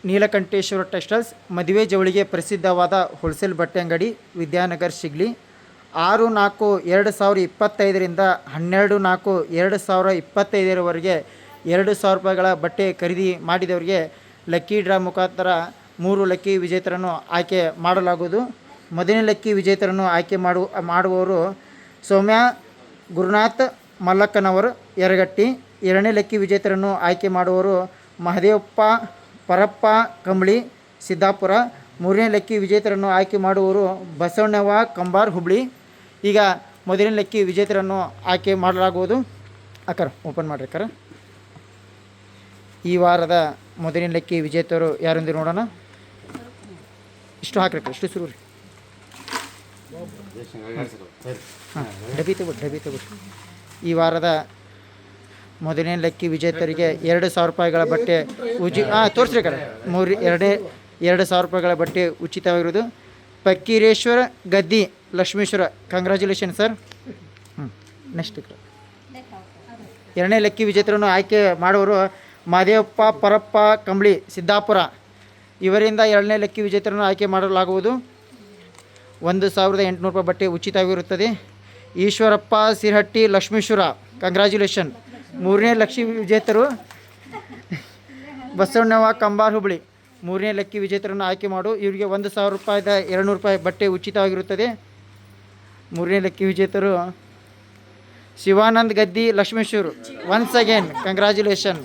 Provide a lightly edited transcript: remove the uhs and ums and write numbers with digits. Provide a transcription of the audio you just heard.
Neelakanteshwara textiles ಮದುವೆ ಜವಳಿಗೆ ಪ್ರಸಿದ್ಧವಾದ wholesale ಬಟ್ಟೆ ಅಂಗಡಿ ವಿದ್ಯಾನಗರ್ ಶಿಗ್ಲಿ 6/4/2025ರಿಂದ 12/4/2025ರವರೆಗೆ 2,000 ರೂಪಾಯಿಗಳ ಬಟ್ಟೆ ಖರೀದಿ ಮಾಡಿದವರಿಗೆ ಲಕ್ಕಿ ಡ್ರಾ ಮುಖಾಂತರ 3 ಲಕ್ಕಿ ವಿಜೇತರನ್ನು ಆಯ್ಕೆ ಮಾಡಲಾಗುವುದು. ಮೊದಲನೇ ಲಕ್ಕಿ ವಿಜೇತರನ್ನು ಆಯ್ಕೆ ಮಾಡುವವರು ಸೌಮ್ಯ ಗುರುನಾಥ್ ಮಲ್ಲಕ್ಕನವರು ಯರಗಟ್ಟಿ. ಎರಡನೇ ಲಕ್ಕಿ ವಿಜೇತರನ್ನು ಆಯ್ಕೆ ಮಾಡುವವರು ಮಹದೇವಪ್ಪ ಪರಪ್ಪ ಕಂಬಳಿ ಸಿದ್ದಾಪುರ. ಮೂರನೇ ಲಕ್ಕಿ ವಿಜೇತರನ್ನು ಆಯ್ಕೆ ಮಾಡುವವರು ಬಸವಣ್ಣವ್ವ ಕಂಬಾರ್ ಹುಬ್ಳಿ. ಈಗ ಮೊದಲನೇ ಲಕ್ಕಿ ವಿಜೇತರನ್ನು ಆಯ್ಕೆ ಮಾಡಲಾಗುವುದು. ಅಕ್ಕರ ಓಪನ್ ಮಾಡಿರಿ ಅಕ್ಕರ. ಈ ವಾರದ ಮೊದಲನೇ ಲಕ್ಕಿ ವಿಜೇತರು ಯಾರೆಂದು ನೋಡೋಣ. ಇಷ್ಟು ಹಾಕ್ರಕ್ಕ, ಇಷ್ಟು ಸುರು ರೀ. ಹಾಂ, ಡಬ್ಬಿ ತಗೊಳ್ರಿ. ಈ ವಾರದ ಮೊದಲನೇ ಲಕ್ಕಿ ವಿಜೇತರಿಗೆ 2,000 ರೂಪಾಯಿಗಳ ಬಟ್ಟೆ ತೋರಿಸ್ರಿ ಕಡೆ 2,000 ರೂಪಾಯಿಗಳ ಬಟ್ಟೆ ಉಚಿತವಾಗಿರೋದು. Fakireshwara ಗದ್ದಿ Lakshmeshwar, congratulation sir. Next ಎರಡನೇ ಲಕ್ಕಿ ವಿಜೇತರನ್ನು ಆಯ್ಕೆ ಮಾಡುವವರು ಮಹದೇವಪ್ಪ ಪರಪ್ಪ ಕಂಬಳಿ ಸಿದ್ದಾಪುರ. ಇವರಿಂದ ಎರಡನೇ ಲಕ್ಕಿ ವಿಜೇತರನ್ನು ಆಯ್ಕೆ ಮಾಡಲಾಗುವುದು. 1,800 ರೂಪಾಯಿ ಬಟ್ಟೆ ಉಚಿತವಾಗಿರುತ್ತದೆ. ಈಶ್ವರಪ್ಪ ಸಿರಹಟ್ಟಿ ಲಕ್ಷ್ಮೇಶ್ವರ, ಕಂಗ್ರ್ಯಾಚುಲೇಷನ್. ಮೂರನೇ ಲಕ್ಕಿ ವಿಜೇತರು ಬಸವಣ್ಣವ್ವ ಕಂಬಾರ್ ಹುಬ್ಳಿ. ಮೂರನೇ ಲಕ್ಕಿ ವಿಜೇತರನ್ನು ಆಯ್ಕೆ ಮಾಡು. ಇವರಿಗೆ 1,000 ರೂಪಾಯಿದ 200 ರೂಪಾಯಿ ಬಟ್ಟೆ ಉಚಿತವಾಗಿರುತ್ತದೆ. ಮೂರನೇ ಲಕ್ಕಿ ವಿಜೇತರು Shivanand Gaddi Lakshmeshwar. Once again congratulation.